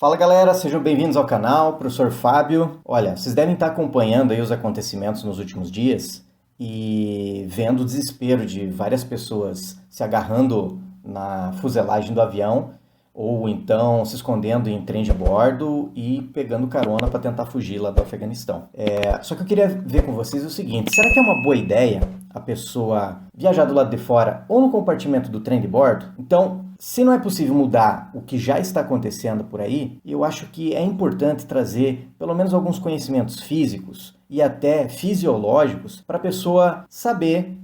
Fala galera, sejam bem-vindos ao canal, professor Fábio. Olha, vocês devem estar acompanhando aí os acontecimentos nos últimos dias e vendo o desespero de várias pessoas se agarrando na fuselagem do avião ou então se escondendo em trem de bordo e pegando carona para tentar fugir lá do Afeganistão. Só que eu queria ver com vocês o seguinte, será que é uma boa ideia a pessoa viajar do lado de fora ou no compartimento do trem de bordo? Então, se não é possível mudar o que já está acontecendo por aí, eu acho que é importante trazer pelo menos alguns conhecimentos físicos e até fisiológicos para a pessoa saber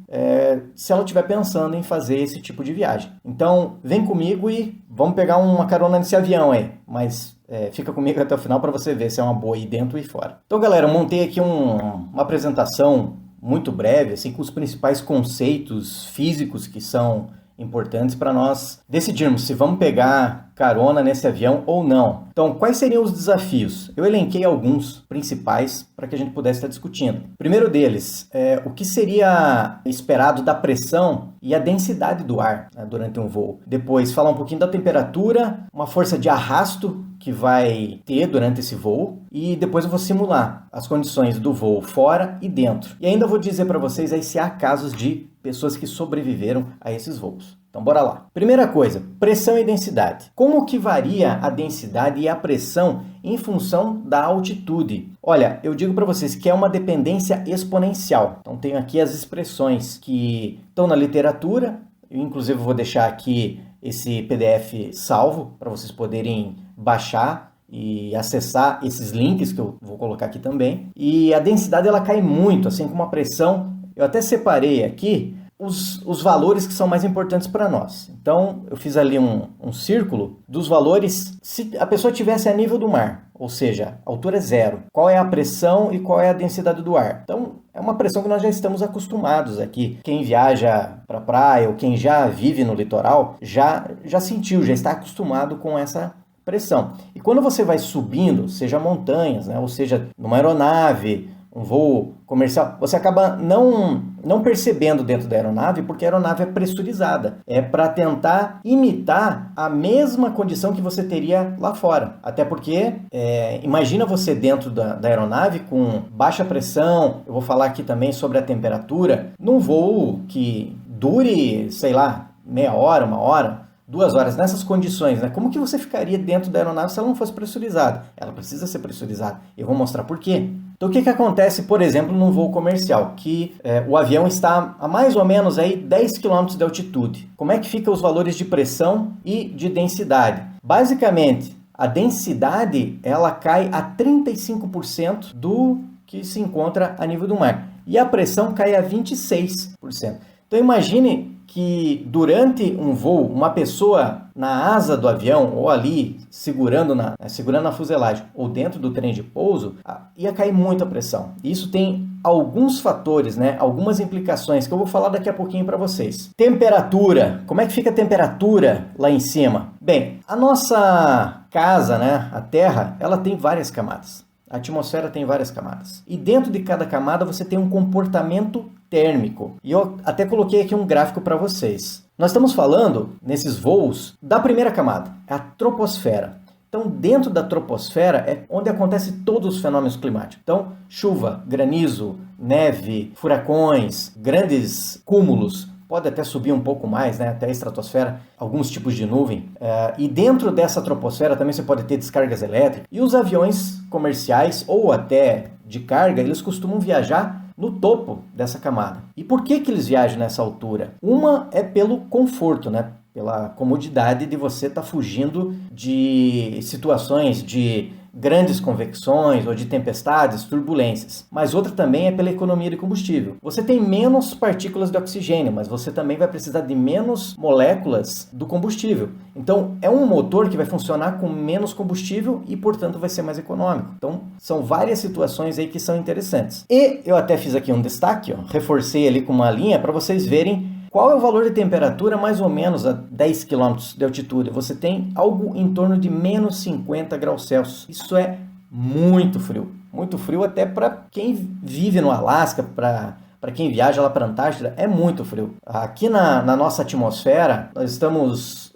se ela estiver pensando em fazer esse tipo de viagem. Então, vem comigo e vamos pegar uma carona nesse avião aí, mas fica comigo até o final para você ver se é uma boa ir dentro e fora. Então, galera, eu montei aqui uma apresentação muito breve, assim, com os principais conceitos físicos que são importantes para nós decidirmos se vamos pegar carona nesse avião ou não. Então, quais seriam os desafios? Eu elenquei alguns principais para que a gente pudesse estar discutindo. O primeiro deles é o que seria esperado da pressão e a densidade do ar, né, durante um voo. Depois, falar um pouquinho da temperatura, uma força de arrasto que vai ter durante esse voo, e depois eu vou simular as condições do voo fora e dentro. E ainda vou dizer para vocês aí se há casos de pessoas que sobreviveram a esses voos. Então bora lá. Primeira coisa, pressão e densidade. Como que varia a densidade e a pressão em função da altitude? Olha, eu digo para vocês que é uma dependência exponencial. Então tenho aqui as expressões que estão na literatura. Eu inclusive vou deixar aqui esse PDF salvo para vocês poderem baixar e acessar esses links que eu vou colocar aqui também. E a densidade ela cai muito, assim como a pressão. Eu até separei aqui os valores que são mais importantes para nós. Então, eu fiz ali um círculo dos valores se a pessoa estivesse a nível do mar, ou seja, altura zero. Qual é a pressão e qual é a densidade do ar? Então, é uma pressão que nós já estamos acostumados aqui. Quem viaja para a praia ou quem já vive no litoral já sentiu, já está acostumado com essa pressão. E quando você vai subindo, seja montanhas, né, ou seja, numa aeronave, um voo comercial, você acaba não percebendo dentro da aeronave, porque a aeronave é pressurizada. É para tentar imitar a mesma condição que você teria lá fora. Até porque, imagina você dentro da aeronave com baixa pressão, eu vou falar aqui também sobre a temperatura, num voo que dure, sei lá, meia hora, uma hora, 2 horas, nessas condições, né? Como que você ficaria dentro da aeronave se ela não fosse pressurizada? Ela precisa ser pressurizada. Eu vou mostrar por quê. Então, o que acontece, por exemplo, num voo comercial? Que o avião está a mais ou menos aí 10 km de altitude. Como é que ficam os valores de pressão e de densidade? Basicamente, a densidade ela cai a 35% do que se encontra a nível do mar. E a pressão cai a 26%. Então, imagine que durante um voo, uma pessoa na asa do avião, ou ali segurando na fuselagem, ou dentro do trem de pouso, ia cair muita pressão. Isso tem alguns fatores, né? Algumas implicações que eu vou falar daqui a pouquinho para vocês. Temperatura. Como é que fica a temperatura lá em cima? Bem, a nossa casa, né? A Terra, ela tem várias camadas. A atmosfera tem várias camadas. E dentro de cada camada você tem um comportamento térmico. E eu até coloquei aqui um gráfico para vocês. Nós estamos falando, nesses voos, da primeira camada, a troposfera. Então, dentro da troposfera é onde acontecem todos os fenômenos climáticos. Então, chuva, granizo, neve, furacões, grandes cúmulos, pode até subir um pouco mais, né, até a estratosfera, alguns tipos de nuvem. E dentro dessa troposfera também você pode ter descargas elétricas. E os aviões comerciais ou até de carga, eles costumam viajar no topo dessa camada. E por que eles viajam nessa altura? Uma é pelo conforto, né? Pela comodidade de você estar fugindo de situações de grandes convecções ou de tempestades, turbulências. Mas outra também é pela economia de combustível. Você tem menos partículas de oxigênio, mas você também vai precisar de menos moléculas do combustível. Então, é um motor que vai funcionar com menos combustível e, portanto, vai ser mais econômico. Então, são várias situações aí que são interessantes. E eu até fiz aqui um destaque, reforcei ali com uma linha para vocês verem qual é o valor de temperatura mais ou menos a 10 km de altitude. Você tem algo em torno de menos 50 graus Celsius. Isso é muito frio até para quem vive no Alasca, para quem viaja lá para a Antártida, é muito frio. Aqui na nossa atmosfera, nós estamos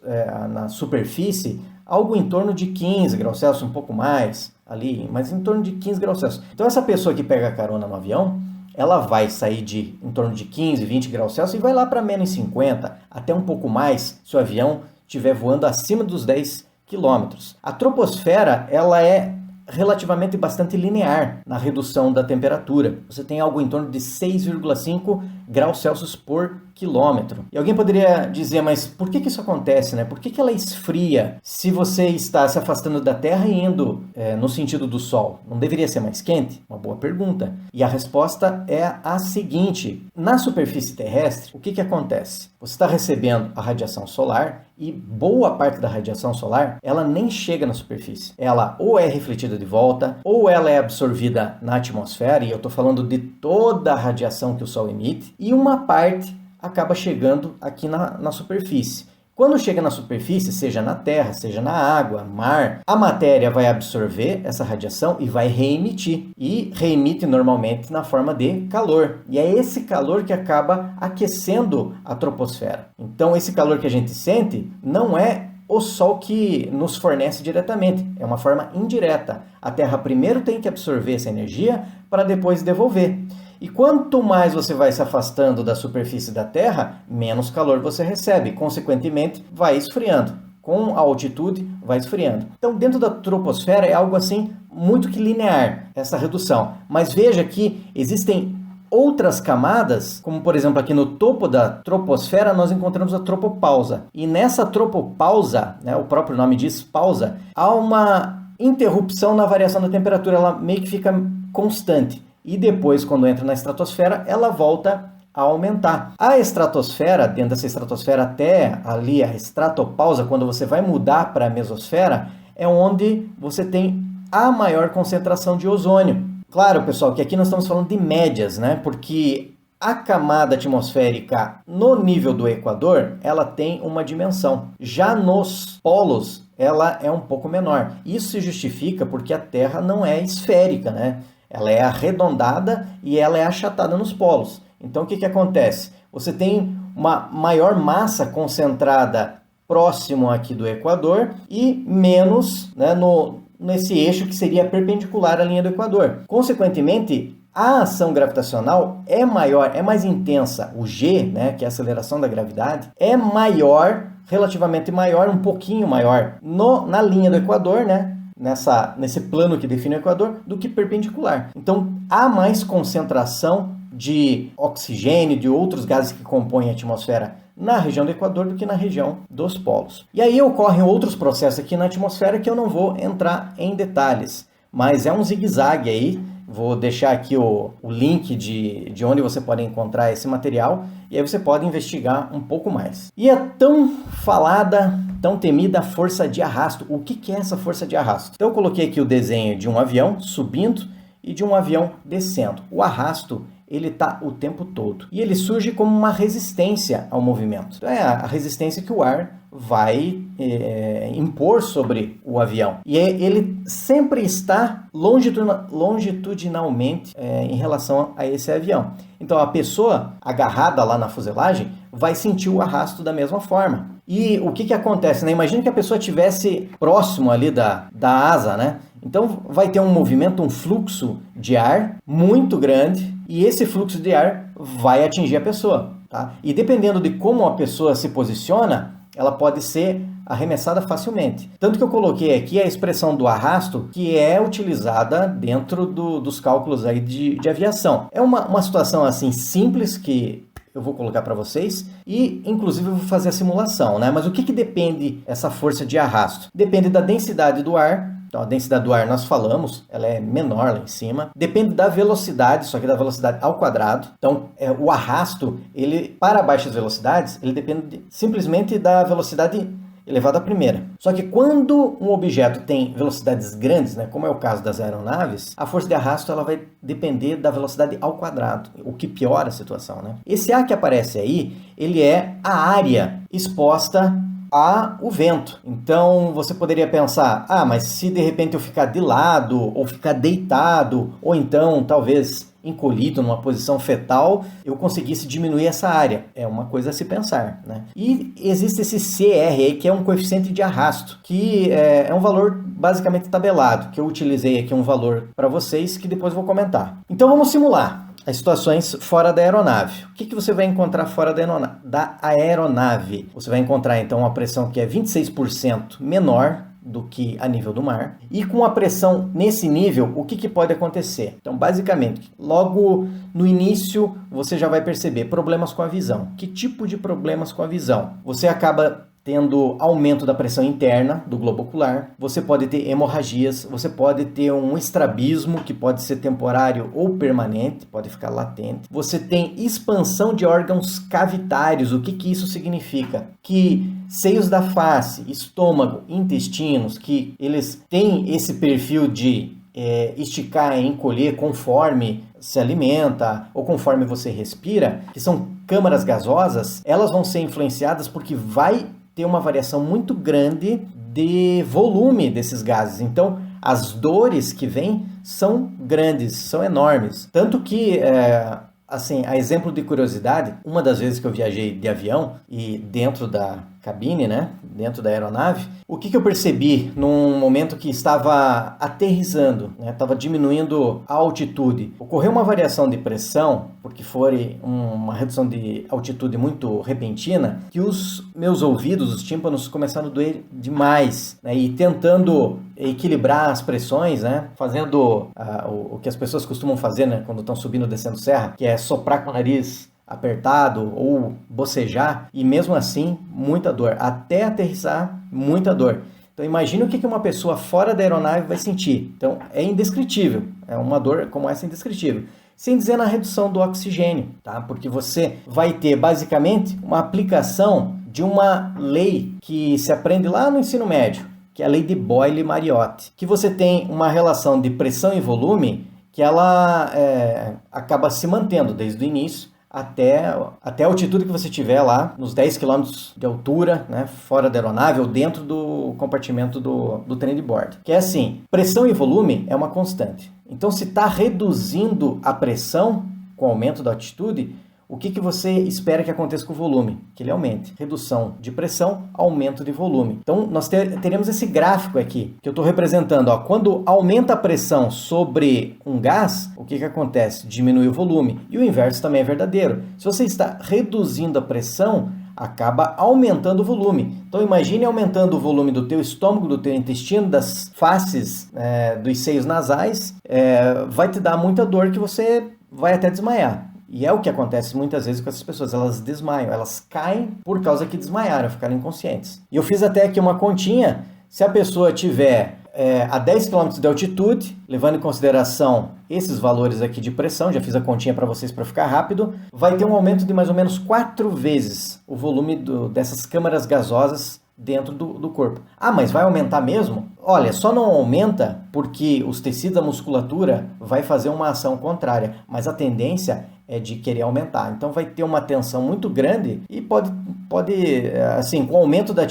na superfície algo em torno de 15 graus Celsius, um pouco mais ali, mas em torno de 15 graus Celsius. Então essa pessoa que pega carona no avião, ela vai sair de em torno de 15, 20 graus Celsius e vai lá para menos 50, até um pouco mais, se o avião estiver voando acima dos 10 quilômetros. A troposfera, ela é relativamente bastante linear na redução da temperatura. Você tem algo em torno de 6,5 graus Celsius por quilômetro. E alguém poderia dizer, mas por que isso acontece, né? Por que ela esfria se você está se afastando da Terra e indo no sentido do Sol? Não deveria ser mais quente? Uma boa pergunta. E a resposta é a seguinte: na superfície terrestre, o que acontece? Você está recebendo a radiação solar e boa parte da radiação solar, ela nem chega na superfície. Ela ou é refletida de volta, ou ela é absorvida na atmosfera, e eu estou falando de toda a radiação que o Sol emite, e uma parte acaba chegando aqui na superfície. Quando chega na superfície, seja na terra, seja na água, mar, a matéria vai absorver essa radiação e vai reemitir. E reemite normalmente na forma de calor. E é esse calor que acaba aquecendo a troposfera. Então, esse calor que a gente sente não é o Sol que nos fornece diretamente, é uma forma indireta. A Terra primeiro tem que absorver essa energia para depois devolver. E quanto mais você vai se afastando da superfície da Terra, menos calor você recebe. Consequentemente, vai esfriando. Com a altitude, vai esfriando. Então, dentro da troposfera é algo assim muito que linear, essa redução. Mas veja que existem outras camadas, como por exemplo aqui no topo da troposfera nós encontramos a tropopausa. E nessa tropopausa, né, o próprio nome diz pausa, há uma interrupção na variação da temperatura, ela meio que fica constante. E depois, quando entra na estratosfera, ela volta a aumentar. A estratosfera, dentro dessa estratosfera até ali a estratopausa, quando você vai mudar para a mesosfera, é onde você tem a maior concentração de ozônio. Claro, pessoal, que aqui nós estamos falando de médias, né? Porque a camada atmosférica no nível do Equador, ela tem uma dimensão. Já nos polos, ela é um pouco menor. Isso se justifica porque a Terra não é esférica, né? Ela é arredondada e ela é achatada nos polos. Então, o que acontece? Você tem uma maior massa concentrada próximo aqui do Equador e menos, né, nesse eixo que seria perpendicular à linha do Equador. Consequentemente, a ação gravitacional é maior, é mais intensa. O G, né, que é a aceleração da gravidade, é maior, relativamente maior, um pouquinho maior na linha do Equador, né? Nesse plano que define o Equador, do que perpendicular. Então, há mais concentração de oxigênio, de outros gases que compõem a atmosfera na região do Equador do que na região dos polos. E aí ocorrem outros processos aqui na atmosfera que eu não vou entrar em detalhes, mas é um zigue-zague aí. Vou deixar aqui o link de onde você pode encontrar esse material e aí você pode investigar um pouco mais. E a tão falada, tão temida força de arrasto. O que é essa força de arrasto? Então eu coloquei aqui o desenho de um avião subindo e de um avião descendo. O arrasto, ele está o tempo todo. E ele surge como uma resistência ao movimento. Então é a resistência que o ar vai impor sobre o avião. E ele sempre está longitudinalmente em relação a esse avião. Então a pessoa agarrada lá na fuselagem vai sentir o arrasto da mesma forma. E o que acontece, né? Imagina que a pessoa estivesse próximo ali da asa, né? Então vai ter um movimento, um fluxo de ar muito grande e esse fluxo de ar vai atingir a pessoa, tá? E dependendo de como a pessoa se posiciona, ela pode ser arremessada facilmente. Tanto que eu coloquei aqui a expressão do arrasto, que é utilizada dentro dos cálculos aí de aviação. É uma situação assim simples que eu vou colocar para vocês e, inclusive, eu vou fazer a simulação, né? Mas o que depende essa força de arrasto? Depende da densidade do ar. Então, a densidade do ar nós falamos, ela é menor lá em cima. Depende da velocidade, só que da velocidade ao quadrado. Então, o arrasto, ele para baixas velocidades, ele depende simplesmente da velocidade elevado à primeira. Só que quando um objeto tem velocidades grandes, né, como é o caso das aeronaves, a força de arrasto ela vai depender da velocidade ao quadrado, o que piora a situação, né? Esse ar que aparece aí, ele é a área exposta ao vento. Então você poderia pensar, mas se de repente eu ficar de lado, ou ficar deitado, ou então talvez encolhido, numa posição fetal, eu conseguisse diminuir essa área. É uma coisa a se pensar, né? E existe esse CR aí, que é um coeficiente de arrasto, que é um valor basicamente tabelado, que eu utilizei aqui um valor para vocês, que depois eu vou comentar. Então vamos simular as situações fora da aeronave. O que você vai encontrar fora da aeronave? Você vai encontrar então uma pressão que é 26% menor do que a nível do mar. E com a pressão nesse nível, o que pode acontecer? Então, basicamente, logo no início, você já vai perceber problemas com a visão. Que tipo de problemas com a visão? Você acaba tendo aumento da pressão interna do globo ocular, você pode ter hemorragias, você pode ter um estrabismo, que pode ser temporário ou permanente, pode ficar latente. Você tem expansão de órgãos cavitários. O que isso significa? Que seios da face, estômago, intestinos, que eles têm esse perfil de esticar e encolher conforme se alimenta ou conforme você respira, que são câmaras gasosas, elas vão ser influenciadas porque vai ter uma variação muito grande de volume desses gases. Então, as dores que vêm são grandes, são enormes. Tanto que, assim, a exemplo de curiosidade, uma das vezes que eu viajei de avião e dentro da cabine, né, dentro da aeronave, o que eu percebi num momento que estava aterrissando, né, estava diminuindo a altitude, ocorreu uma variação de pressão, porque foi uma redução de altitude muito repentina, que os meus ouvidos, os tímpanos, começaram a doer demais, né, e tentando equilibrar as pressões, né, fazendo o que as pessoas costumam fazer, né, quando estão subindo ou descendo serra, que é soprar com o nariz apertado ou bocejar, e mesmo assim, muita dor. Até aterrissar, muita dor. Então, imagine o que uma pessoa fora da aeronave vai sentir. Então, é indescritível. É uma dor como essa indescritível. Sem dizer na redução do oxigênio, tá? Porque você vai ter, basicamente, uma aplicação de uma lei que se aprende lá no ensino médio, que é a lei de Boyle-Mariotte, que você tem uma relação de pressão e volume que ela acaba se mantendo desde o início até a altitude que você tiver lá, nos 10 km de altura, né, fora da aeronave ou dentro do compartimento do trem de bordo. Que é assim, pressão e volume é uma constante. Então, se está reduzindo a pressão com o aumento da altitude, o que você espera que aconteça com o volume? Que ele aumente. Redução de pressão, aumento de volume. Então, nós teremos esse gráfico aqui, que eu estou representando. Ó, quando aumenta a pressão sobre um gás, o que acontece? Diminui o volume. E o inverso também é verdadeiro. Se você está reduzindo a pressão, acaba aumentando o volume. Então, imagine aumentando o volume do teu estômago, do teu intestino, das faces, dos seios nasais. Vai te dar muita dor que você vai até desmaiar. E é o que acontece muitas vezes com essas pessoas, elas desmaiam, elas caem por causa que desmaiaram, ficaram inconscientes. E eu fiz até aqui uma continha, se a pessoa tiver a 10 km de altitude, levando em consideração esses valores aqui de pressão, já fiz a continha para vocês para ficar rápido, vai ter um aumento de mais ou menos 4 vezes o volume dessas câmaras gasosas dentro do corpo. Ah, mas vai aumentar mesmo? Olha, só não aumenta porque os tecidos da musculatura vai fazer uma ação contrária, mas a tendência é de querer aumentar. Então vai ter uma tensão muito grande e pode assim, com o aumento da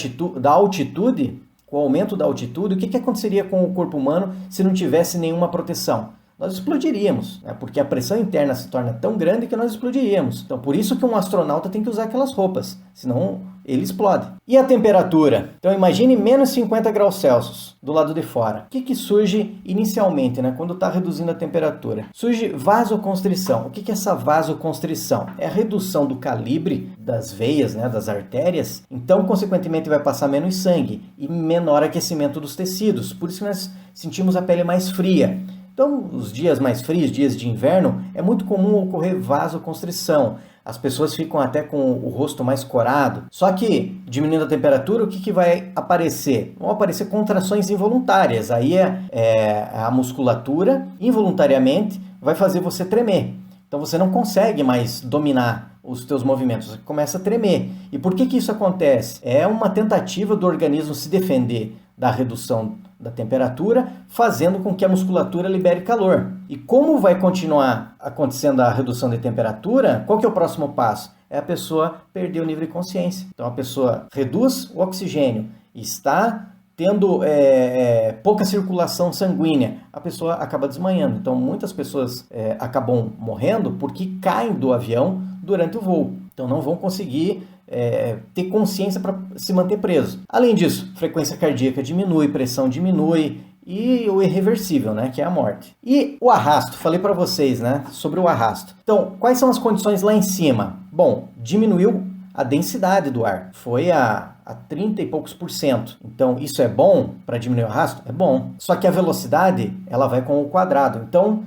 altitude, o que aconteceria com o corpo humano se não tivesse nenhuma proteção? Nós explodiríamos, né? Porque a pressão interna se torna tão grande que nós explodiríamos. Então, por isso que um astronauta tem que usar aquelas roupas, senão ele explode. E a temperatura? Então, imagine menos 50 graus Celsius do lado de fora. O que surge inicialmente, né? Quando está reduzindo a temperatura? Surge vasoconstrição. O que é essa vasoconstrição? É a redução do calibre das veias, né? Das artérias. Então, consequentemente, vai passar menos sangue e menor aquecimento dos tecidos. Por isso que nós sentimos a pele mais fria. Então, os dias mais frios, dias de inverno, é muito comum ocorrer vasoconstrição. As pessoas ficam até com o rosto mais corado. Só que, diminuindo a temperatura, o que vai aparecer? Vão aparecer contrações involuntárias. Aí a musculatura, involuntariamente, vai fazer você tremer. Então, você não consegue mais dominar os teus movimentos, você começa a tremer. E por que isso acontece? É uma tentativa do organismo se defender da redução da temperatura, fazendo com que a musculatura libere calor. E como vai continuar acontecendo a redução de temperatura, qual que é o próximo passo? É a pessoa perder o nível de consciência. Então a pessoa reduz o oxigênio e está tendo pouca circulação sanguínea, a pessoa acaba desmaiando. Então, muitas pessoas acabam morrendo porque caem do avião durante o voo. Então, não vão conseguir ter consciência para se manter preso. Além disso, frequência cardíaca diminui, pressão diminui e o irreversível, né, que é a morte. E o arrasto, falei para vocês, né, sobre o arrasto. Então, quais são as condições lá em cima? Bom, diminuiu a densidade do ar, foi a 30 e poucos %. Então, isso é bom para diminuir o arrasto? É bom. Só que a velocidade, ela vai com o quadrado. Então,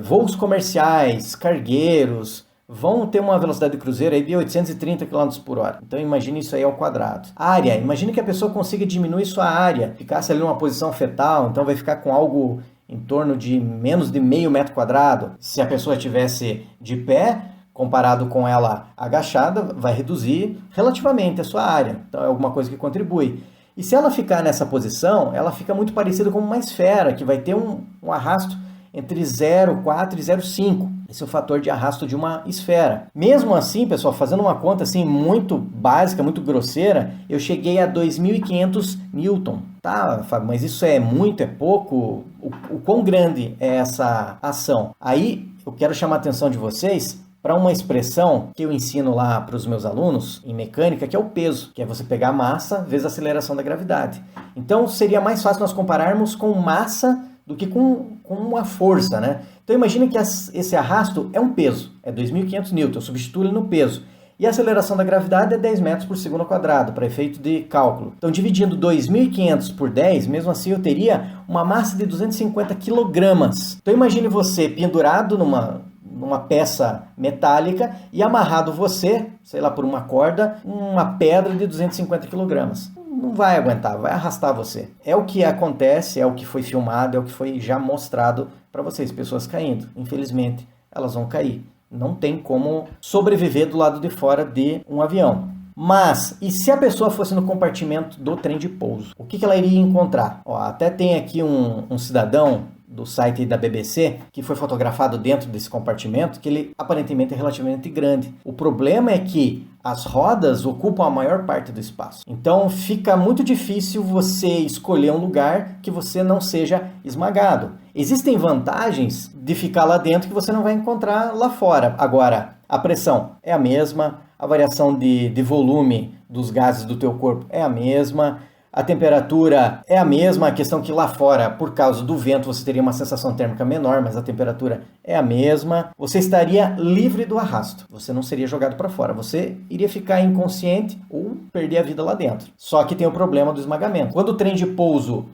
voos comerciais, cargueiros, vão ter uma velocidade de cruzeiro aí de 830 km por hora. Então, imagine isso aí ao quadrado. Área, imagine que a pessoa consiga diminuir sua área, ficasse ali numa posição fetal, então vai ficar com algo em torno de menos de meio metro quadrado. Se a pessoa estivesse de pé, comparado com ela agachada, vai reduzir relativamente a sua área. Então é alguma coisa que contribui. E se ela ficar nessa posição, ela fica muito parecida com uma esfera, que vai ter um arrasto entre 0,4 e 0,5. Esse é o fator de arrasto de uma esfera. Mesmo assim, pessoal, fazendo uma conta assim muito básica, muito grosseira, eu cheguei a 2.500 Newton. Tá, Fábio, mas isso é muito, é pouco? O quão grande é essa ação? Aí eu quero chamar a atenção de vocês para uma expressão que eu ensino lá para os meus alunos em mecânica, que é o peso, que é você pegar a massa vezes a aceleração da gravidade. Então, seria mais fácil nós compararmos com massa do que com uma força, né? Então, imagine que esse arrasto é um peso, é 2.500 newton, eu substituo ele no peso. E a aceleração da gravidade é 10 metros por segundo ao quadrado, para efeito de cálculo. Então, dividindo 2.500 por 10, mesmo assim eu teria uma massa de 250 quilogramas. Então, imagine você pendurado numa peça metálica e amarrado você, sei lá, por uma corda, uma pedra de 250 kg. Não vai aguentar, vai arrastar você. É o que acontece, é o que foi filmado, é o que foi já mostrado para vocês, pessoas caindo. Infelizmente, elas vão cair. Não tem como sobreviver do lado de fora de um avião. Mas, e se a pessoa fosse no compartimento do trem de pouso? O que ela iria encontrar? Ó, até tem aqui um cidadão do site da BBC, que foi fotografado dentro desse compartimento, que ele aparentemente é relativamente grande. O problema é que as rodas ocupam a maior parte do espaço. Então fica muito difícil você escolher um lugar que você não seja esmagado. Existem vantagens de ficar lá dentro que você não vai encontrar lá fora. Agora, a pressão é a mesma, a variação de volume dos gases do teu corpo é a mesma, a temperatura é a mesma, a questão que lá fora, por causa do vento, você teria uma sensação térmica menor, mas a temperatura é a mesma. Você estaria livre do arrasto, você não seria jogado para fora, você iria ficar inconsciente ou perder a vida lá dentro. Só que tem o problema do esmagamento. Quando o trem de pouso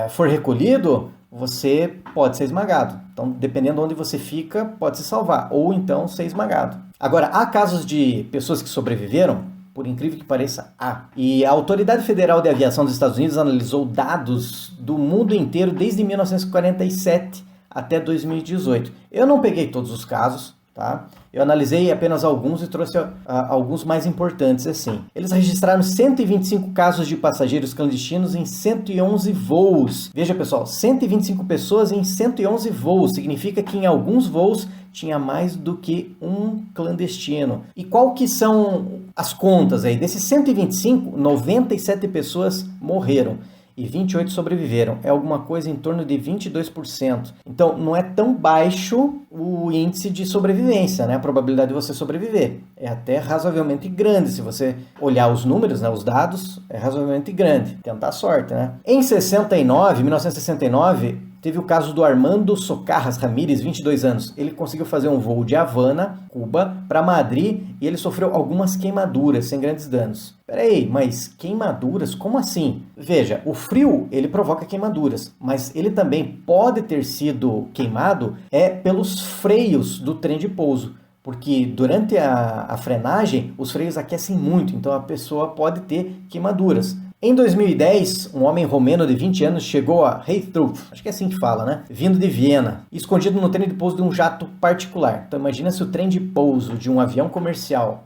for recolhido, você pode ser esmagado. Então, dependendo de onde você fica, pode se salvar, ou então ser esmagado. Agora, há casos de pessoas que sobreviveram, por incrível que pareça, há. E a Autoridade Federal de Aviação dos Estados Unidos analisou dados do mundo inteiro desde 1947 até 2018. Eu não peguei todos os casos, tá? Eu analisei apenas alguns e trouxe alguns mais importantes, assim. Eles registraram 125 casos de passageiros clandestinos em 111 voos. Veja, pessoal, 125 pessoas em 111 voos. Significa que em alguns voos tinha mais do que um clandestino. E qual que são as contas aí? Desses 125, 97 pessoas morreram e 28 sobreviveram. É alguma coisa em torno de 22%. Então, não é tão baixo o índice de sobrevivência, né? A probabilidade de você sobreviver. É até razoavelmente grande. Se você olhar os números, né, os dados, é razoavelmente grande. Tentar a sorte, né? Em 1969, teve o caso do Armando Socarras Ramírez, 22 anos. Ele conseguiu fazer um voo de Havana, Cuba, para Madrid e ele sofreu algumas queimaduras, sem grandes danos. Peraí, mas queimaduras? Como assim? Veja, o frio, ele provoca queimaduras, mas ele também pode ter sido queimado pelos freios do trem de pouso. Porque durante a frenagem, os freios aquecem muito, então a pessoa pode ter queimaduras. Em 2010, um homem romeno de 20 anos chegou a Heathrow, acho que é assim que fala, né? Vindo de Viena, escondido no trem de pouso de um jato particular. Então imagina se o trem de pouso de um avião comercial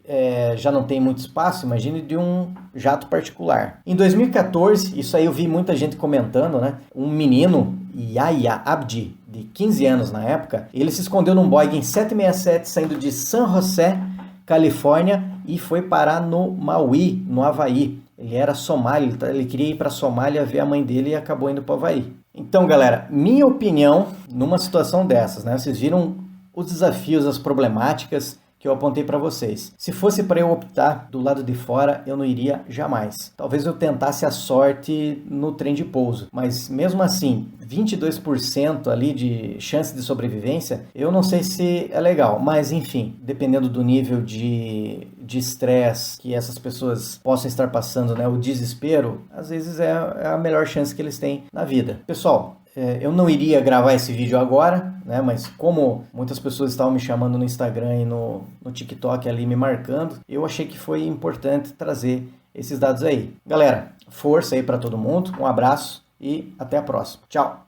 já não tem muito espaço, imagine de um jato particular. Em 2014, isso aí eu vi muita gente comentando, né? Um menino, Yahya Abdi, de 15 anos na época, ele se escondeu num Boeing 767 saindo de San José, Califórnia, e foi parar no Maui, no Havaí. Ele era somali, ele queria ir para a Somália ver a mãe dele e acabou indo para o Havaí. Então, galera, minha opinião numa situação dessas, né? Vocês viram os desafios, as problemáticas que eu apontei para vocês. Se fosse para eu optar do lado de fora, eu não iria jamais. Talvez eu tentasse a sorte no trem de pouso, mas mesmo assim, 22% ali de chance de sobrevivência, eu não sei se é legal, mas enfim, dependendo do nível de estresse que essas pessoas possam estar passando, né, o desespero, às vezes é a melhor chance que eles têm na vida. Pessoal, eu não iria gravar esse vídeo agora, né? Mas como muitas pessoas estavam me chamando no Instagram e no TikTok ali me marcando, eu achei que foi importante trazer esses dados aí. Galera, força aí para todo mundo, um abraço e até a próxima. Tchau!